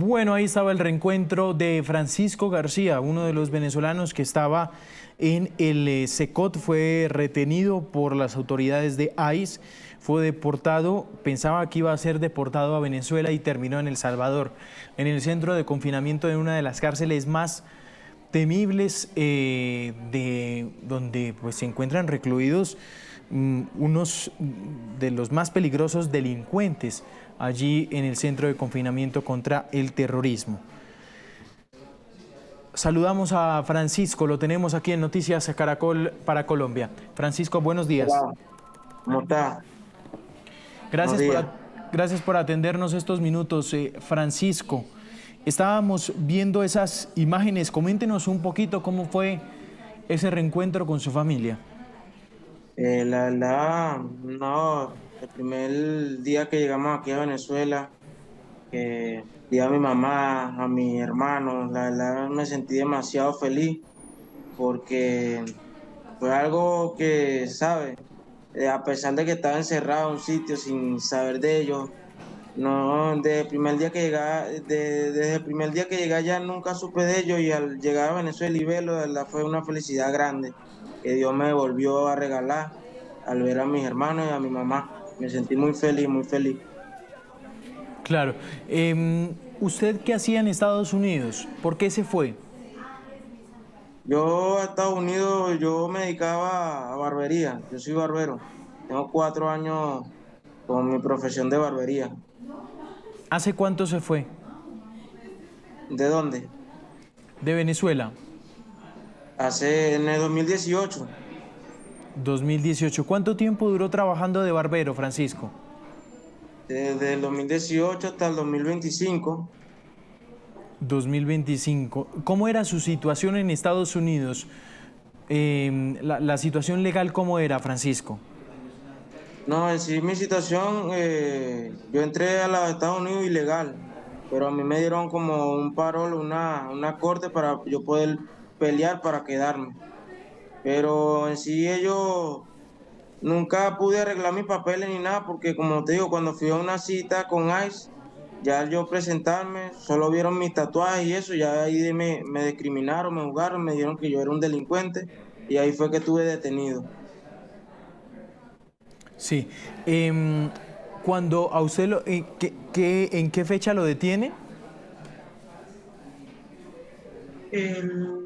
Bueno, ahí estaba el reencuentro de Francisco García, uno de los venezolanos que estaba en el SECOT, fue retenido por las autoridades de ICE, fue deportado, pensaba que iba a ser deportado a Venezuela y terminó en El Salvador, en el centro de confinamiento de una de las cárceles más temibles, donde pues se encuentran recluidos unos de los más peligrosos delincuentes allí en el centro de confinamiento contra el terrorismo. Saludamos a Francisco, lo tenemos aquí en Noticias Caracol para Colombia. Francisco, buenos días. Hola, ¿cómo está? Gracias por atendernos estos minutos, Francisco. Estábamos viendo esas imágenes, coméntenos un poquito cómo fue ese reencuentro con su familia. La verdad, no, el primer día que llegamos aquí a Venezuela, vi a mi mamá, a mi hermano, la verdad me sentí demasiado feliz porque fue algo que, ¿sabe? A pesar de que estaba encerrado en un sitio sin saber de ellos, no, desde el primer día que desde el primer día que llegué allá nunca supe de ellos y al llegar a Venezuela y verlo, de verdad fue una felicidad grande que Dios me volvió a regalar al ver a mis hermanos y a mi mamá. Me sentí muy feliz, muy feliz. Claro. ¿Usted qué hacía en Estados Unidos? ¿Por qué se fue? Yo a Estados Unidos, yo me dedicaba a barbería, yo soy barbero. Tengo 4 años con mi profesión de barbería. ¿Hace cuánto se fue? ¿De dónde? De Venezuela. En el 2018. 2018. ¿Cuánto tiempo duró trabajando de barbero, Francisco? Desde el 2018 hasta el 2025. 2025. ¿Cómo era su situación en Estados Unidos? La situación legal, ¿cómo era, Francisco? No, en sí mi situación, yo entré a los Estados Unidos ilegal, pero a mí me dieron como un parol, una corte para yo poder pelear para quedarme. Pero en sí ellos nunca pude arreglar mis papeles ni nada, porque como te digo, cuando fui a una cita con ICE, ya al yo presentarme, solo vieron mis tatuajes y eso, ya ahí me discriminaron, me juzgaron, me dijeron que yo era un delincuente y ahí fue que estuve detenido. Sí. Cuando a usted ¿en qué fecha lo detiene? El,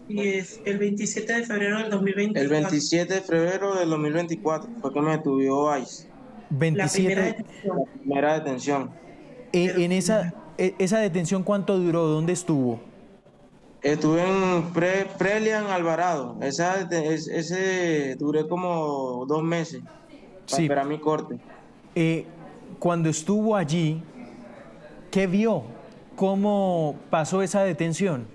y es el 27 de febrero del 2024. El 27 de febrero del 2024 fue que me detuvo ICE. La primera 27. detención. La primera detención. En esa detención, ¿cuánto duró? ¿Dónde estuvo? Estuve en Prelian Alvarado. Ese duré como 2 meses para Sí. esperar mi corte. Cuando estuvo allí, ¿qué vio? ¿Cómo pasó esa detención?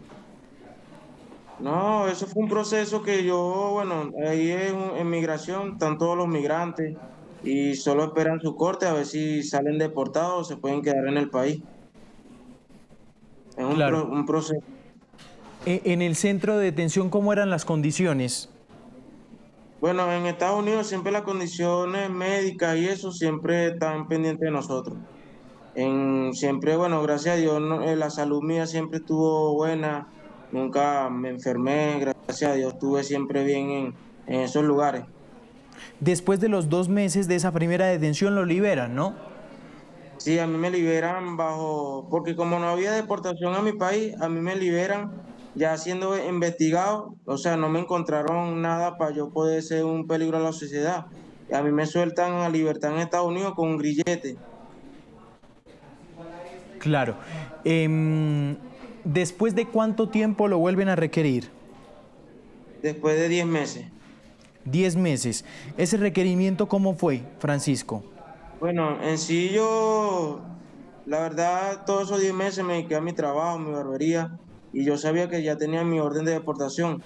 No, eso fue un proceso que yo, bueno, ahí en migración están todos los migrantes y solo esperan su corte a ver si salen deportados o se pueden quedar en el país. Es Claro. un proceso. En el centro de detención, ¿cómo eran las condiciones? Bueno, en Estados Unidos siempre las condiciones médicas y eso siempre están pendientes de nosotros. Siempre, bueno, gracias a Dios, la salud mía siempre estuvo buena, nunca me enfermé, gracias a Dios estuve siempre bien en esos lugares. Después de los 2 meses de esa primera detención lo liberan, ¿no? Sí, a mí me liberan porque como no había deportación a mi país, a mí me liberan ya siendo investigado, o sea, no me encontraron nada para yo poder ser un peligro a la sociedad. Y a mí me sueltan a libertad en Estados Unidos con un grillete. Claro. ¿Después de cuánto tiempo lo vuelven a requerir? Después de 10 meses. 10 meses. ¿Ese requerimiento cómo fue, Francisco? Bueno, en sí yo, la verdad, todos esos 10 meses me dediqué a mi trabajo, mi barbería, y yo sabía que ya tenía mi orden de deportación,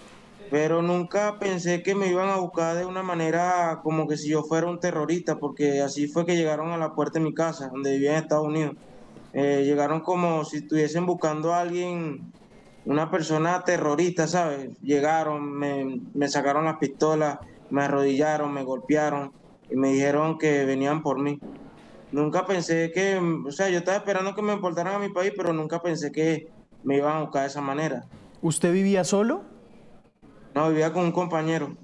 pero nunca pensé que me iban a buscar de una manera como que si yo fuera un terrorista, porque así fue que llegaron a la puerta de mi casa, donde vivía en Estados Unidos. Llegaron como si estuviesen buscando a alguien, una persona terrorista, ¿sabes? Llegaron, me sacaron las pistolas, me arrodillaron, me golpearon y me dijeron que venían por mí. nunca pensé que, o sea, yo estaba esperando que me importaran a mi país, pero nunca pensé que me iban a buscar de esa manera. ¿Usted vivía solo? No, vivía con un compañero,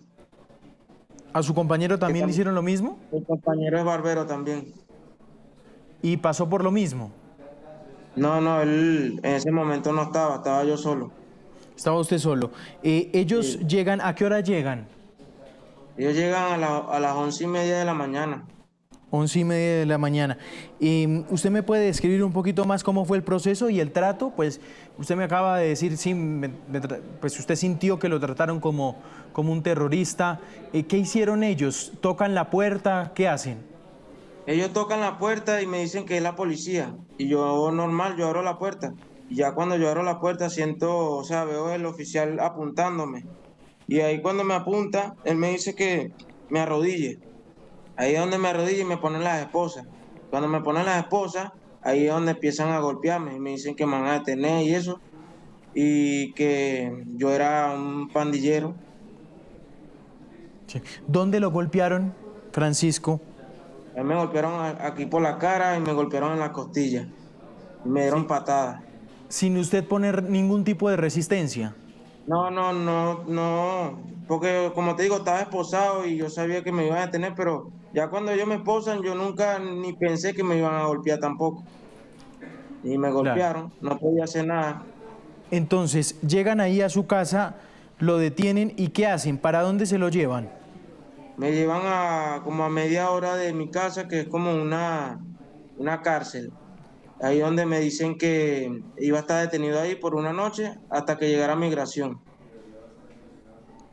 ¿A su compañero que también le hicieron lo mismo? el compañero es barbero también. ¿Y pasó por lo mismo? No, no, él en ese momento no estaba, estaba yo solo. Estaba usted solo. Ellos Sí. llegan, ¿a qué hora llegan? Ellos llegan a las 11:30 de la mañana. 11:30 de la mañana. ¿Usted me puede describir un poquito más cómo fue el proceso y el trato? Pues usted me acaba de decir, sí, pues usted sintió que lo trataron como un terrorista. ¿Qué hicieron ellos? ¿Tocan la puerta? ¿Qué hacen? Ellos tocan la puerta y me dicen que es la policía. Y yo normal, yo abro la puerta. Y ya cuando yo abro la puerta siento, o sea, veo el oficial apuntándome. Y ahí cuando me apunta, él me dice que me arrodille. Ahí es donde me arrodille y me ponen las esposas. Cuando me ponen las esposas, ahí es donde empiezan a golpearme. Y me dicen que me van a detener y eso. Y que yo era un pandillero. Sí. ¿Dónde lo golpearon, Francisco? A mí me golpearon aquí por la cara y me golpearon en la costilla. Me dieron Sí. patadas. Sin usted poner ningún tipo de resistencia. No, no, no, no, porque como te digo, estaba esposado y yo sabía que me iban a detener, pero ya cuando ellos me esposan, yo nunca ni pensé que me iban a golpear tampoco. Y me Claro. golpearon, no podía hacer nada. Entonces, llegan ahí a su casa, lo detienen y ¿qué hacen? ¿Para dónde se lo llevan? Me llevan a como a media hora de mi casa, que es como una cárcel. Ahí donde me dicen que iba a estar detenido ahí por una noche hasta que llegara migración.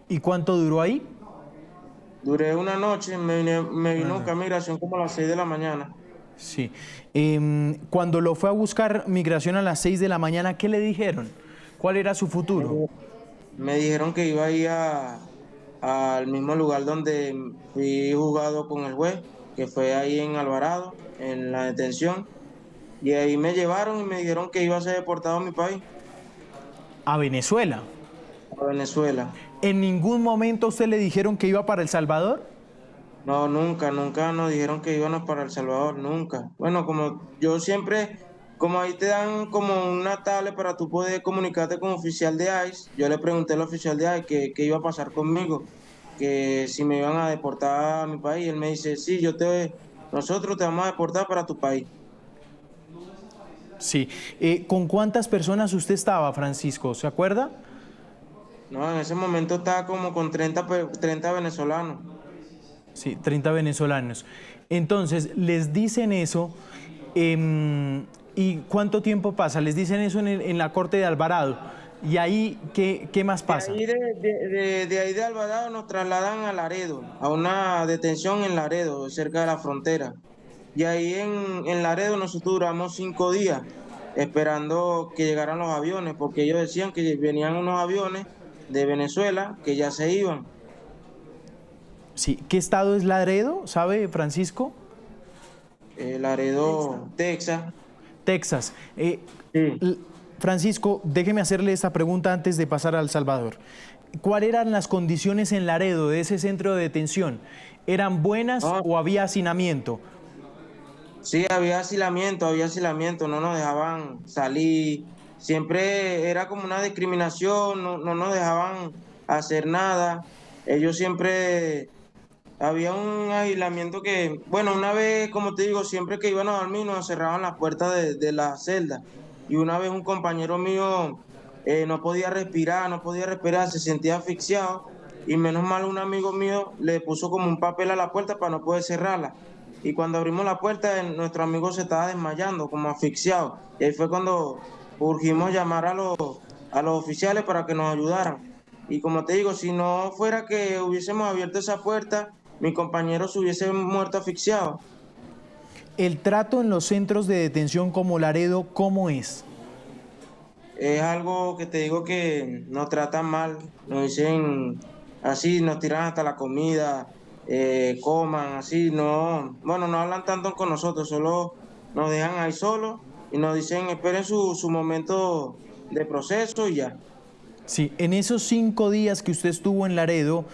¿Y cuánto duró ahí? Duré una noche, me Una vino a buscar noche. migración como a las 6 de la mañana. Sí. Cuando lo fue a buscar migración a las 6 de la mañana, ¿qué le dijeron? ¿Cuál era su futuro? Me dijeron que iba a ir al mismo lugar donde fui juzgado con el juez, que fue ahí en Alvarado, en la detención. Y ahí me llevaron y me dijeron que iba a ser deportado a mi país, A Venezuela. a Venezuela. ¿En ningún momento a usted le dijeron que iba para El Salvador? No, nunca, nunca nos dijeron que íbamos para El Salvador, nunca. Bueno, como yo siempre, como ahí te dan como una tablet para tú poder comunicarte con un oficial de ICE, yo le pregunté al oficial de ICE qué iba a pasar conmigo, que si me iban a deportar a mi país. Él me dice, sí, nosotros te vamos a deportar para tu país. Sí. ¿Con cuántas personas usted estaba, Francisco? ¿Se acuerda? No, en ese momento estaba como con 30 venezolanos. Sí, 30 venezolanos. Entonces, les dicen eso, ¿y cuánto tiempo pasa? Les dicen eso en la corte de Alvarado. ¿Y ahí qué más De pasa? ahí de ahí de Alvarado nos trasladan a Laredo, a una detención en Laredo, cerca de la frontera. Y ahí en Laredo nosotros duramos 5 días esperando que llegaran los aviones, porque ellos decían que venían unos aviones de Venezuela que ya se iban. Sí. ¿Qué estado es Laredo? ¿Sabe, Francisco? Laredo, Texas. Texas. Sí. Francisco, déjeme hacerle esta pregunta antes de pasar a El Salvador. ¿Cuáles eran las condiciones en Laredo de ese centro de detención? ¿Eran buenas No, o había hacinamiento? sí, había asilamiento, no nos dejaban salir, siempre era como una discriminación, no, no nos dejaban hacer nada. Ellos siempre, había un aislamiento que, bueno, una vez, como te digo, siempre que iban a dormir nos cerraban las puertas de la celda. Y una vez un compañero mío no podía respirar, se sentía asfixiado. Y menos mal un amigo mío le puso como un papel a la puerta para no poder cerrarla. Y cuando abrimos la puerta, nuestro amigo se estaba desmayando, como asfixiado. Y ahí fue cuando urgimos llamar a los oficiales para que nos ayudaran. Y como te digo, si no fuera que hubiésemos abierto esa puerta, mi compañero se hubiese muerto asfixiado. ¿El trato en los centros de detención como Laredo, cómo es? Es algo que te digo que nos tratan mal, nos dicen así, nos tiran hasta la comida, coman, así, no, bueno, no hablan tanto con nosotros, solo nos dejan ahí solos y nos dicen esperen su momento de proceso y ya. Sí, en esos 5 días que usted estuvo en Laredo,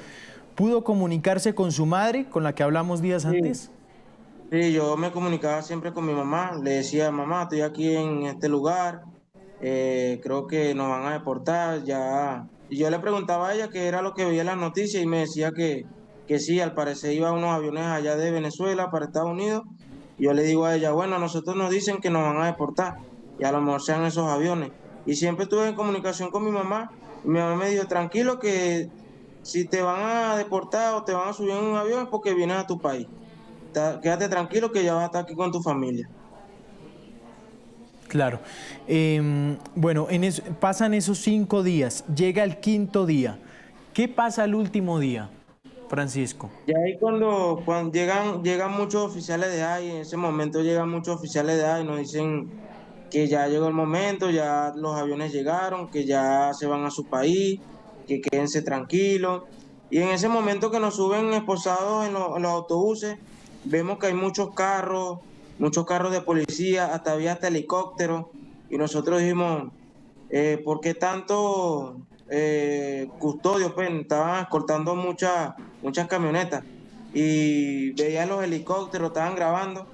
¿pudo comunicarse con su madre, con la que hablamos días Sí, antes? Sí, yo me comunicaba siempre con mi mamá, le decía, mamá, estoy aquí en este lugar, creo que nos van a deportar, ya. Y yo le preguntaba a ella qué era lo que veía en las noticias y me decía que sí, al parecer iba unos aviones allá de Venezuela para Estados Unidos. Y yo le digo a ella, bueno, a nosotros nos dicen que nos van a deportar y a lo mejor sean esos aviones. Y siempre estuve en comunicación con mi mamá y mi mamá me dijo, tranquilo que si te van a deportar o te van a subir en un avión es porque vienes a tu país. Quédate tranquilo que ya vas a estar aquí con tu familia. Claro. Bueno, pasan esos 5 días, llega el quinto día. ¿Qué pasa el último día, Francisco? Y ahí cuando llegan muchos oficiales de ahí, en ese momento llegan muchos oficiales de ahí, nos dicen que ya llegó el momento, ya los aviones llegaron, que ya se van a su país, que quédense tranquilos. Y en ese momento que nos suben esposados en los autobuses, vemos que hay muchos carros de policía, hasta helicópteros, y nosotros dijimos, ¿por qué tanto custodios? Pues estaban escoltando muchas camionetas y veía los helicópteros, estaban grabando.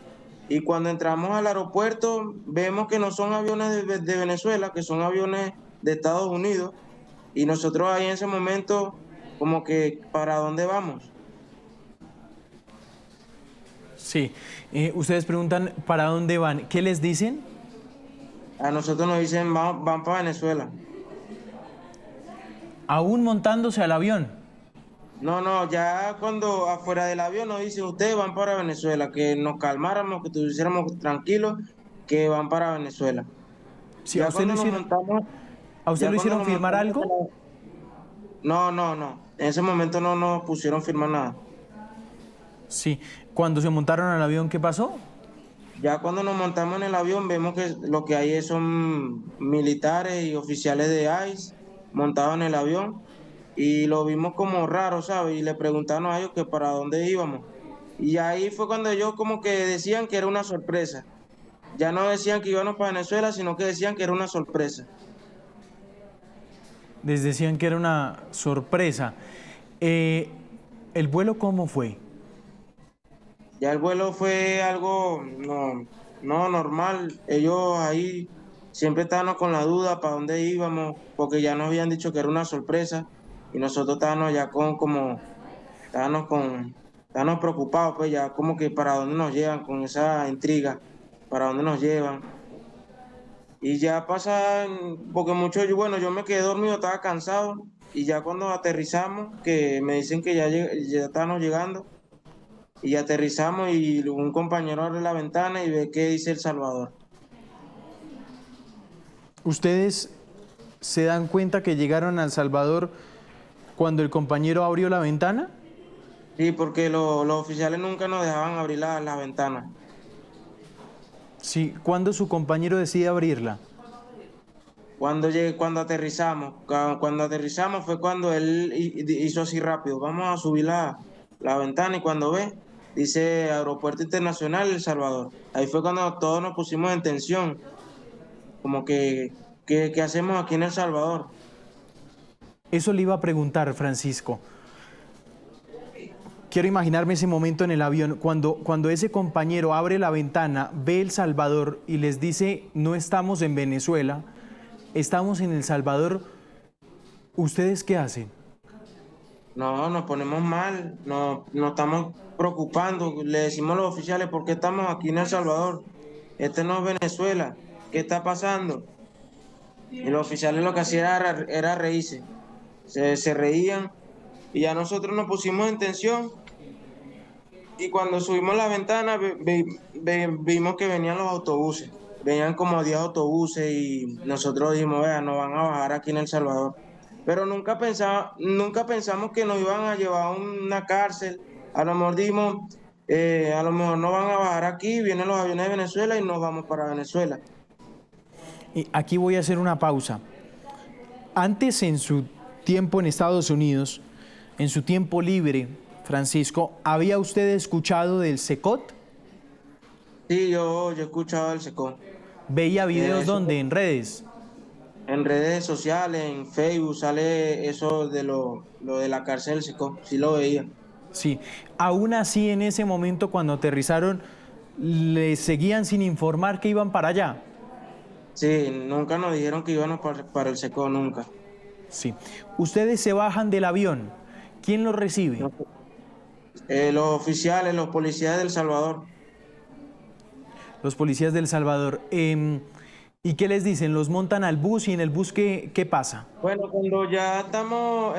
Y cuando entramos al aeropuerto, vemos que no son aviones de Venezuela, que son aviones de Estados Unidos. Y nosotros ahí en ese momento, como que, ¿para dónde vamos? Sí. Ustedes preguntan, ¿para dónde van? ¿Qué les dicen? A nosotros nos dicen, van para Venezuela. Aún montándose al avión. No, no, ya cuando afuera del avión nos dicen, ustedes van para Venezuela, que nos calmáramos, que estuviéramos tranquilos, que van para Venezuela. Sí, Ya cuando nos montamos, ¿a usted ya lo cuando hicieron nos firmar montamos, algo? no, no, no, en ese momento no nos pusieron firmar nada. Sí. Cuando se montaron al avión, ¿qué pasó? Ya cuando nos montamos en el avión vemos que lo que hay son militares y oficiales de ICE montados en el avión y lo vimos como raro, ¿sabes? Y le preguntaron a ellos que para dónde íbamos. Y ahí fue cuando ellos como que decían que era una sorpresa. Ya no decían que íbamos para Venezuela, sino que decían que era una sorpresa. Les decían que era una sorpresa. Eh, ¿El vuelo cómo fue? Ya el vuelo fue algo no normal. Ellos ahí siempre estábamos con la duda para dónde íbamos, porque ya nos habían dicho que era una sorpresa y nosotros estábamos ya estábamos preocupados, pues ya como que para dónde nos llevan con esa intriga, para dónde nos llevan. Y ya pasan, porque bueno, yo me quedé dormido, estaba cansado y ya cuando aterrizamos, que me dicen que ya estábamos llegando. Y aterrizamos y un compañero abre la ventana y ve que dice El Salvador. ¿Ustedes se dan cuenta que llegaron a El Salvador cuando el compañero abrió la ventana? Sí, porque los oficiales nunca nos dejaban abrir la ventana. Sí. ¿Cuándo su compañero decide abrirla? Cuando aterrizamos, cuando aterrizamos fue cuando él hizo así rápido, vamos a subir la ventana y cuando ve, dice Aeropuerto Internacional El Salvador. Ahí fue cuando todos nos pusimos en tensión, como ¿qué hacemos aquí en El Salvador? Eso le iba a preguntar, Francisco. Quiero imaginarme ese momento en el avión, cuando ese compañero abre la ventana, ve El Salvador y les dice, no estamos en Venezuela, estamos en El Salvador. ¿Ustedes qué hacen? No, nos ponemos mal, nos estamos preocupando, le decimos a los oficiales por qué estamos aquí en El Salvador, este no es Venezuela, ¿qué está pasando? Y los oficiales lo que hacían era reírse, se reían y ya nosotros nos pusimos en tensión y cuando subimos la ventana vimos que venían los autobuses, venían como 10 autobuses y nosotros dijimos, vea, nos van a bajar aquí en El Salvador. Pero nunca pensamos que nos iban a llevar a una cárcel. A lo mejor dijimos, a lo mejor no van a bajar aquí, vienen los aviones de Venezuela y nos vamos para Venezuela. Y aquí voy a hacer una pausa. Antes, en su tiempo en Estados Unidos, en su tiempo libre, Francisco, ¿había usted escuchado del SECOT? Sí, yo he escuchado el SECO. ¿Veía videos Eso, donde? ¿En redes? en redes sociales, en Facebook, sale eso de lo de la cárcel del SECO. Sí lo veía. Sí. Aún así, en ese momento, cuando aterrizaron, ¿Les seguían sin informar que iban para allá? Sí, nunca nos dijeron que íbamos para el Secó, nunca. Sí. Ustedes se bajan del avión. ¿Quién los recibe? No, los oficiales, los policías de El Salvador. Los policías de El Salvador. ¿Y qué les dicen? ¿Los montan al bus y en el bus qué pasa? Bueno, cuando ya estamos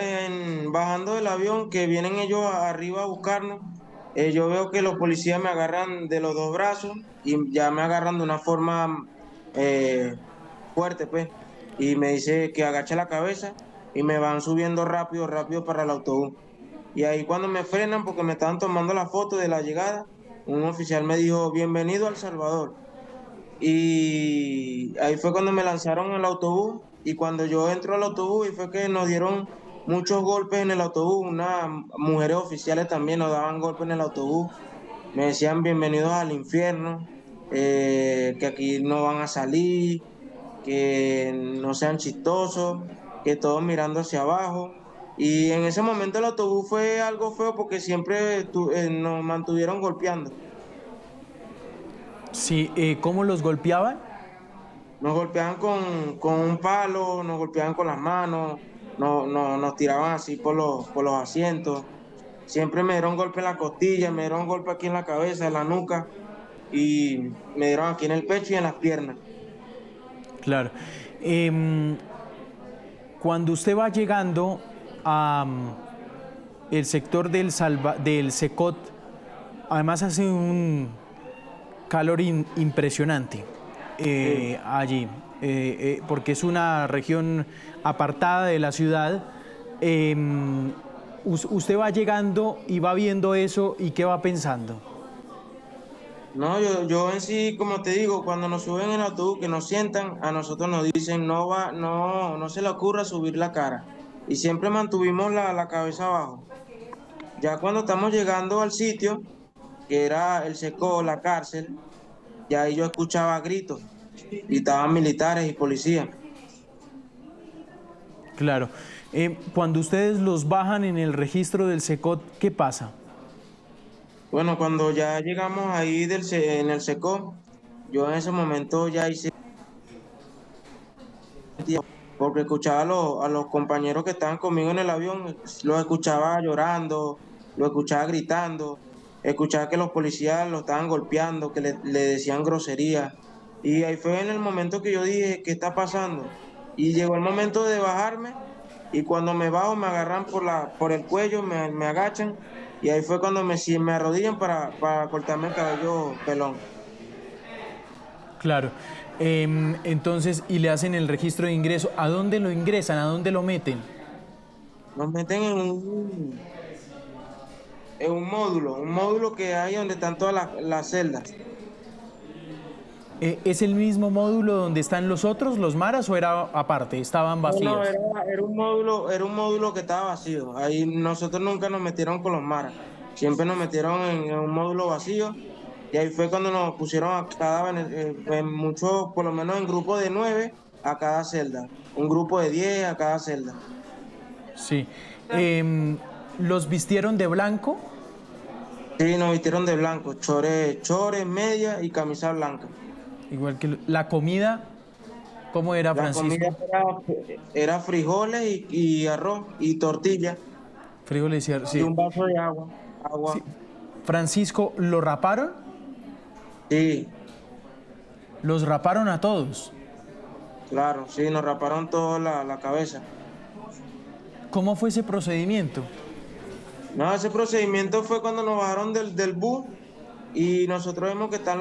bajando del avión, que vienen ellos arriba a buscarnos, yo veo que los policías me agarran de los dos brazos y ya me agarran de una forma fuerte, pues, y me dice que agache la cabeza y me van subiendo rápido, rápido para el autobús. Y ahí cuando me frenan, porque me estaban tomando la foto de la llegada, un oficial me dijo, bienvenido a El Salvador. Y ahí fue cuando me lanzaron al autobús y cuando yo entro al autobús y fue que nos dieron muchos golpes en el autobús, unas mujeres oficiales también nos daban golpes en el autobús, me decían bienvenidos al infierno, que aquí no van a salir, que no sean chistosos, que todos mirando hacia abajo. Y en ese momento el autobús fue algo feo porque siempre nos mantuvieron golpeando. Sí, ¿cómo los golpeaban? Nos golpeaban con un palo, nos golpeaban con las manos, nos tiraban así por los asientos. Siempre me dieron golpe en la costilla, me dieron golpe aquí en la cabeza, en la nuca y me dieron aquí en el pecho y en las piernas. Claro. Cuando usted va llegando a el sector del Secot, además hace un calor impresionante Sí. allí, porque es una región apartada de la ciudad. Usted va llegando y va viendo eso y ¿qué va pensando? No, yo en sí, como te digo, cuando nos suben en el autobús, que nos sientan, a nosotros nos dicen, no se le ocurra subir la cara. Y siempre mantuvimos la cabeza abajo. Ya cuando estamos llegando al sitio, que era el Secó, la cárcel, ya ahí yo escuchaba gritos y estaban militares y policías. Claro. Cuando ustedes los bajan en el registro del Secot, ¿qué pasa? Bueno, cuando ya llegamos ahí en el Secó, yo en ese momento ya hice tiempo, porque escuchaba a los compañeros que estaban conmigo en el avión, los escuchaba llorando, los escuchaba gritando, escuchaba que los policías lo estaban golpeando, que le decían groserías. Y ahí fue en el momento que yo dije, ¿qué está pasando? Y llegó el momento de bajarme y cuando me bajo me agarran por el cuello, me agachan y ahí fue cuando me arrodillan para cortarme el cabello pelón. Claro. Entonces, y le hacen el registro de ingreso. ¿A dónde lo ingresan? ¿A dónde lo meten? Nos meten en un módulo que hay donde están todas las celdas. ¿Es el mismo módulo donde están los otros, los maras, o era aparte? Estaban No, no, vacíos. era un módulo que estaba vacío. Ahí nosotros nunca nos metieron con los maras. Siempre nos metieron en un módulo vacío. Y ahí fue cuando nos pusieron a muchos, por lo menos en grupo de 9 a cada celda. Un grupo de 10 a cada celda. Sí. ¿Los vistieron de blanco? Sí, nos vistieron de blanco. Chores, media y camisa blanca. Igual que la comida, ¿cómo era, La Francisco? comida era frijoles y arroz y tortilla Frijoles y y sí. un vaso de agua. Sí. Francisco, ¿lo raparon? Sí, Los raparon a todos. claro, sí, nos raparon toda la cabeza. ¿Cómo fue ese procedimiento? No, ese procedimiento fue cuando nos bajaron del bus y nosotros vemos que están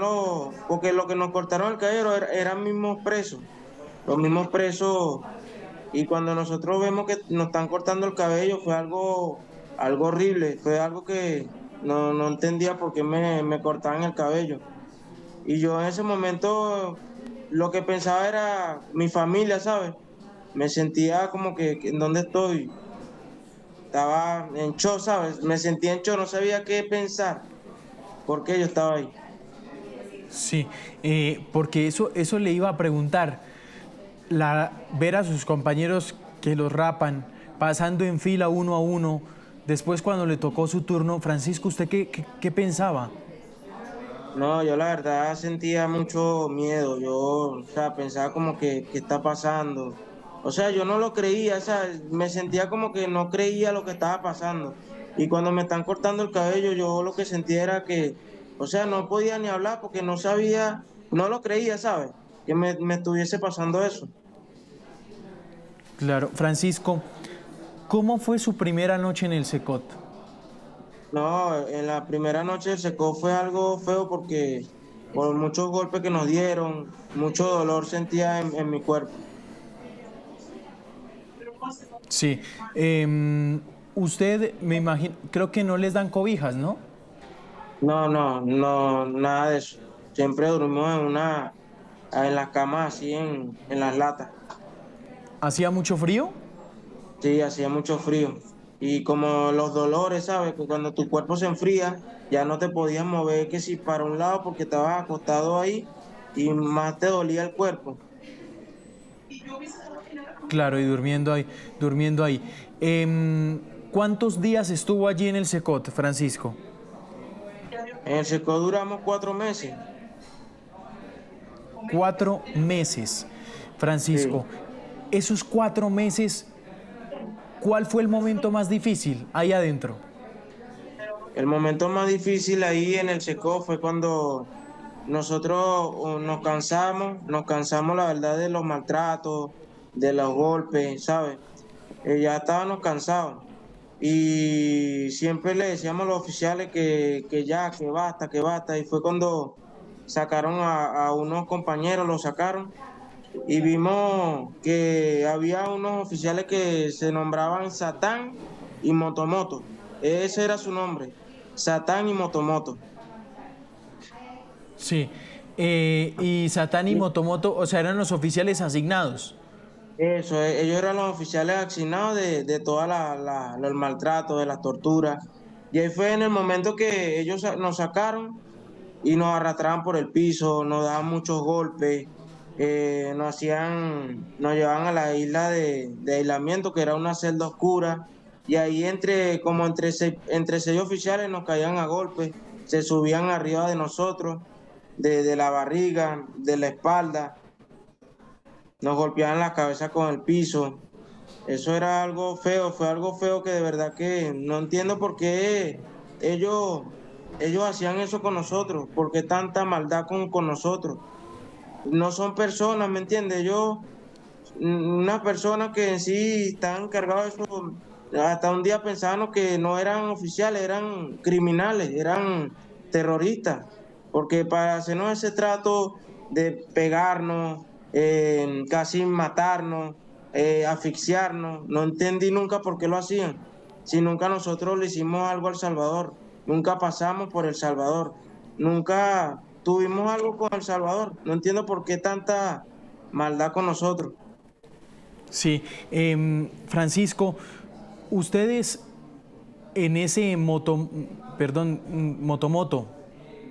porque lo que nos cortaron el cabello eran mismos presos, los mismos presos. Y cuando nosotros vemos que nos están cortando el cabello fue algo horrible, fue algo que no entendía por qué me cortaban el cabello. Y yo en ese momento lo que pensaba era mi familia, ¿sabes? Me sentía como que ¿en dónde estoy? Estaba en shock, ¿sabes? Me sentía en shock, no sabía qué pensar, por qué yo estaba ahí. Sí, porque eso le iba a preguntar. Ver a sus compañeros que los rapan, pasando en fila uno a uno, después cuando le tocó su turno, Francisco, ¿usted qué pensaba? No, yo la verdad sentía mucho miedo, yo, o sea, pensaba como que, ¿qué está pasando? O sea, yo no lo creía, o sea, me sentía como que no creía lo que estaba pasando. Y cuando me están cortando el cabello, yo lo que sentía era que, o sea, no podía ni hablar porque no sabía, no lo creía, ¿sabes? Que me estuviese pasando eso. Claro, Francisco, ¿cómo fue su primera noche en el Secot? No, en la primera noche del secó fue algo feo porque por muchos golpes que nos dieron, mucho dolor sentía en mi cuerpo. Sí. Usted, me imagino, creo que no les dan cobijas, ¿no? No, no, no, nada de eso. Siempre dormimos en las camas así en las latas. ¿Hacía mucho frío? Sí, hacía mucho frío. Y como los dolores, ¿sabes? Que cuando tu cuerpo se enfría, ya no te podías mover que si para un lado porque estabas acostado ahí y más te dolía el cuerpo. Claro, y durmiendo ahí, durmiendo ahí. ¿Cuántos días estuvo allí en el Secot, Francisco? En el secó duramos 4 meses. 4 meses. Sí. Francisco, esos 4 meses, ¿cuál fue el momento más difícil ahí adentro? El momento más difícil ahí en el secó fue cuando nosotros nos cansamos la verdad de los maltratos, de los golpes, ¿sabes? Ya estábamos cansados y siempre le decíamos a los oficiales que ya, que basta, y fue cuando sacaron a unos compañeros, los sacaron y vimos que había unos oficiales que se nombraban Satán y Motomoto. Ese era su nombre, Satán y Motomoto. Sí. Y Satán y Motomoto, o sea, eran los oficiales asignados. Eso, ellos eran los oficiales asignados de toda el maltrato, de las torturas. Y ahí fue en el momento que ellos nos sacaron y nos arrastraban por el piso, nos daban muchos golpes, nos llevaban a la isla de aislamiento, que era una celda oscura, y ahí entre seis oficiales nos caían a golpes, se subían arriba de nosotros, de la barriga, de la espalda, nos golpeaban la cabeza con el piso. Eso era algo feo, fue algo feo que de verdad que no entiendo por qué ellos, ellos hacían eso con nosotros, por qué tanta maldad con nosotros. No son personas, ¿me entiendes? Unas personas que en sí están encargados de eso, hasta un día pensábamos que no eran oficiales, eran criminales, eran terroristas, porque para hacernos ese trato de pegarnos, casi matarnos, asfixiarnos, no entendí nunca por qué lo hacían, si nunca nosotros le hicimos algo al Salvador, nunca pasamos por El Salvador, nunca tuvimos algo con El Salvador, no entiendo por qué tanta maldad con nosotros. Sí. Francisco, ustedes en ese Motomoto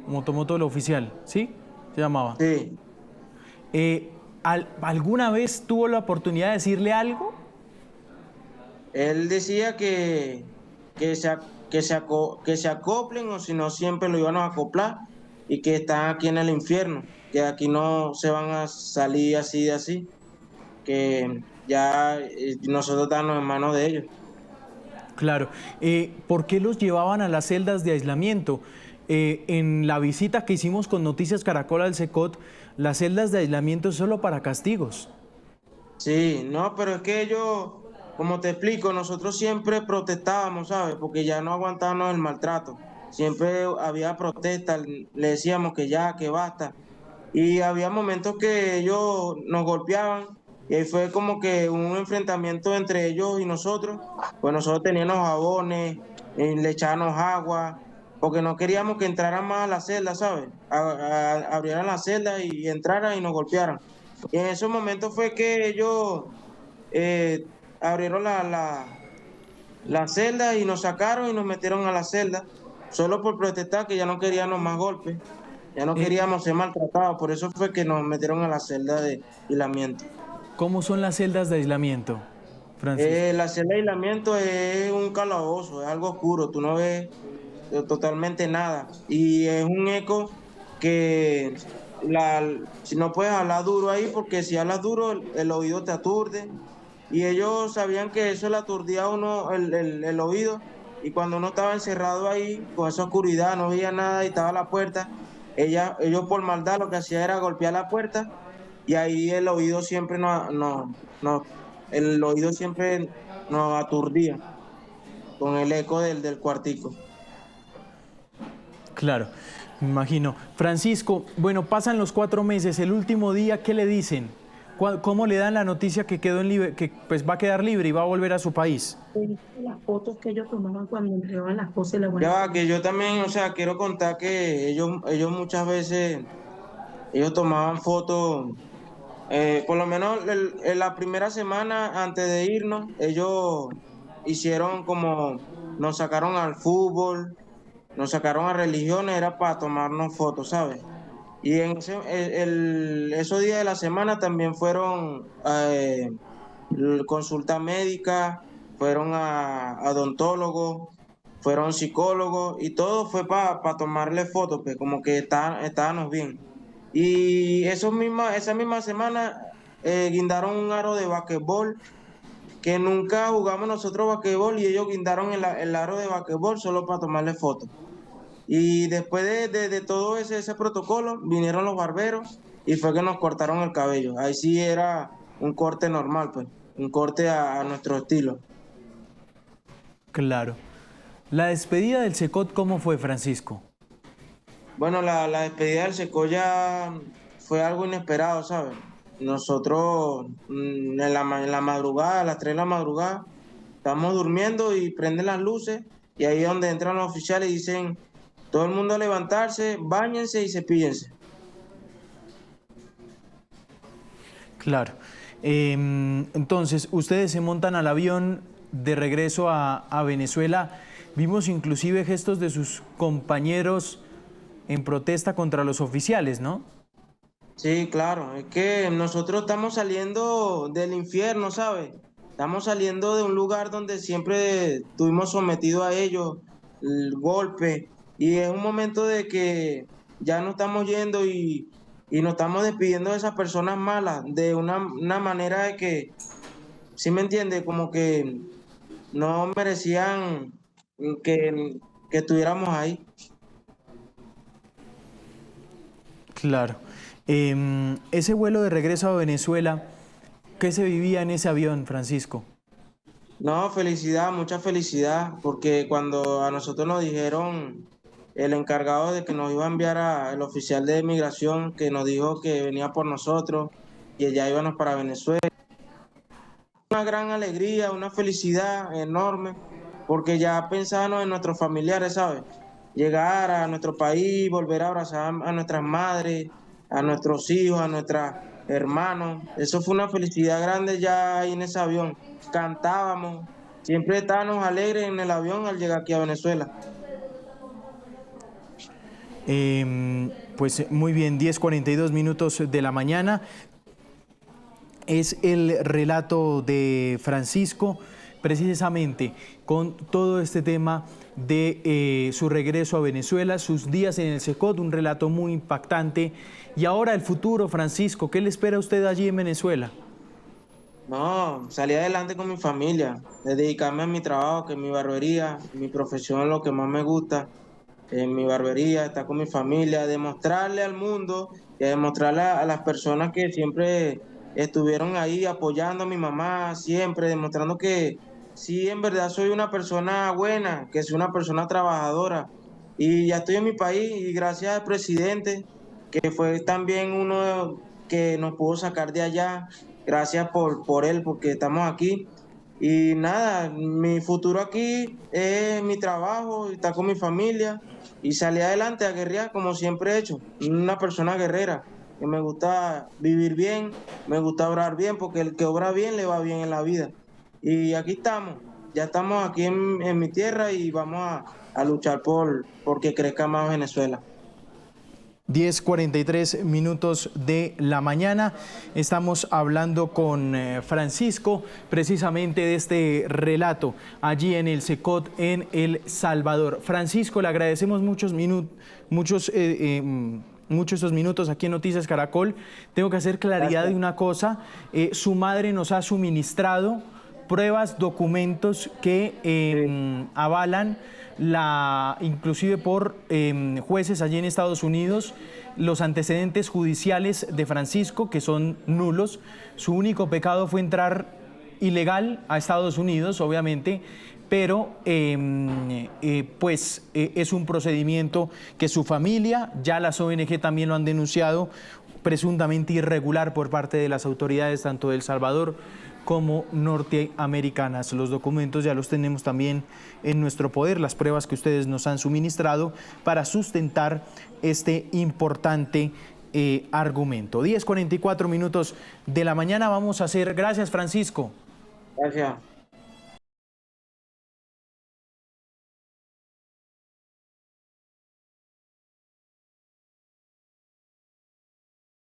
el oficial, ¿sí? Se llamaba. Sí, ¿Alguna vez tuvo la oportunidad de decirle algo? él decía que se acoplen o si no siempre lo iban a acoplar y que están aquí en el infierno, que aquí no se van a salir así de así, que ya nosotros estamos en manos de ellos. Claro. ¿Por qué los llevaban a las celdas de aislamiento? En la visita que hicimos con Noticias Caracol al Secot, las celdas de aislamiento es solo para castigos. Sí, no, pero es que ellos, como te explico, nosotros siempre protestábamos, ¿sabes? Porque ya no aguantábamos el maltrato. Siempre había protestas, le decíamos que ya, que basta. Y había momentos que ellos nos golpeaban y ahí fue como que un enfrentamiento entre ellos y nosotros. Pues nosotros teníamos jabones, le echábamos agua, porque no queríamos que entraran más a la celda, ¿sabes? Abrieran la celda y entraran y nos golpearan. Y en esos momentos fue que ellos abrieron la celda y nos sacaron y nos metieron a la celda, solo por protestar que ya no queríamos más golpes, ya no Eh, queríamos ser maltratados, por eso fue que nos metieron a la celda de aislamiento. ¿Cómo son las celdas de aislamiento, Francisco? La celda de aislamiento es un calabozo, es algo oscuro, tú no ves totalmente nada y es un eco que si no puedes hablar duro ahí, porque si hablas duro el oído te aturde. Y ellos sabían que eso le aturdía a uno el oído. Y cuando uno estaba encerrado ahí, con esa oscuridad, no veía nada y estaba la puerta, ellos por maldad lo que hacían era golpear la puerta y ahí el oído siempre el oído siempre nos aturdía con el eco del cuartico. Claro, me imagino. Francisco, bueno, pasan los 4 meses, el último día, ¿qué le dicen? ¿Cómo le dan la noticia que quedó que pues va a quedar libre y va a volver a su país? Las fotos que ellos tomaban cuando entregaban las cosas y la Ya va, que yo también, o sea, quiero contar que ellos muchas veces, ellos tomaban fotos, por lo menos en la primera semana antes de irnos, ellos hicieron como, nos sacaron al fútbol, nos sacaron a religiones, era para tomarnos fotos, ¿sabes? Y en esos días de la semana también fueron consulta médica, fueron a odontólogos, fueron psicólogos y todo fue para tomarle fotos, pues como que estábamos bien. Y esa misma semana guindaron un aro de basquetbol que nunca jugamos nosotros basquetbol y ellos guindaron el aro de basquetbol solo para tomarle fotos. Y después de todo ese protocolo, vinieron los barberos y fue que nos cortaron el cabello. Ahí sí era un corte normal, pues, un corte a nuestro estilo. Claro. La despedida del Secot, ¿cómo fue, Francisco? Bueno, la despedida del Secoya fue algo inesperado, ¿sabes? Nosotros en la madrugada, a las 3 de la madrugada, estamos durmiendo y prenden las luces y ahí es donde entran los oficiales y dicen, todo el mundo a levantarse, báñense y cepíllense. Claro. Entonces, ustedes se montan al avión de regreso a Venezuela. Vimos inclusive gestos de sus compañeros en protesta contra los oficiales, ¿no? Sí, claro, es que nosotros estamos saliendo del infierno, ¿sabes? Estamos saliendo de un lugar donde siempre estuvimos sometidos a ellos, el golpe, y es un momento de que ya no estamos yendo y nos estamos despidiendo de esas personas malas, de una manera de que, ¿sí me entiendes? Como que no merecían que estuviéramos ahí. Claro. Ese vuelo de regreso a Venezuela, ¿qué se vivía en ese avión, Francisco? No, felicidad, mucha felicidad, porque cuando a nosotros nos dijeron el encargado de que nos iba a enviar el oficial de migración, que nos dijo que venía por nosotros y ya íbamos para Venezuela, una gran alegría, una felicidad enorme, porque ya pensábamos en nuestros familiares, ¿sabes? Llegar a nuestro país, volver a abrazar a nuestras madres, a nuestros hijos, a nuestros hermanos. Eso fue una felicidad grande ya ahí en ese avión. Cantábamos, siempre estábamos alegres en el avión al llegar aquí a Venezuela. Pues muy bien, 10:42 minutos de la mañana. Es el relato de Francisco, precisamente con todo este tema de su regreso a Venezuela, sus días en el Secot, un relato muy impactante. Y ahora el futuro, Francisco, ¿qué le espera a usted allí en Venezuela? No, salí adelante con mi familia, de dedicarme a mi trabajo, que es mi barbería, mi profesión, lo que más me gusta, en mi barbería, estar con mi familia, demostrarle al mundo y a demostrarle a las personas que siempre estuvieron ahí apoyando a mi mamá, siempre demostrando que sí, en verdad soy una persona buena, que soy una persona trabajadora. Y ya estoy en mi país y gracias al presidente, que fue también uno que nos pudo sacar de allá. Gracias por él, porque estamos aquí. Y nada, mi futuro aquí es mi trabajo, estar con mi familia y salir adelante a guerrear como siempre he hecho. Una persona guerrera, que me gusta vivir bien, me gusta obrar bien, porque el que obra bien le va bien en la vida. Y aquí estamos, ya estamos aquí en mi tierra y vamos a luchar porque crezca más Venezuela. 10:43 minutos de la mañana. Estamos hablando con Francisco precisamente de este relato allí en el Secot en El Salvador. Francisco, le agradecemos muchos mucho estos minutos aquí en Noticias Caracol. Tengo que hacer claridad de una cosa. Su madre nos ha suministrado pruebas, documentos que avalan inclusive por jueces allí en Estados Unidos, los antecedentes judiciales de Francisco, que son nulos. Su único pecado fue entrar ilegal a Estados Unidos, obviamente, pero es un procedimiento que su familia, ya las ONG también lo han denunciado, presuntamente irregular por parte de las autoridades tanto de El Salvador como norteamericanas. Los documentos ya los tenemos también en nuestro poder, las pruebas que ustedes nos han suministrado para sustentar este importante argumento. 10:44 minutos de la mañana vamos a hacer. Gracias, Francisco. Gracias.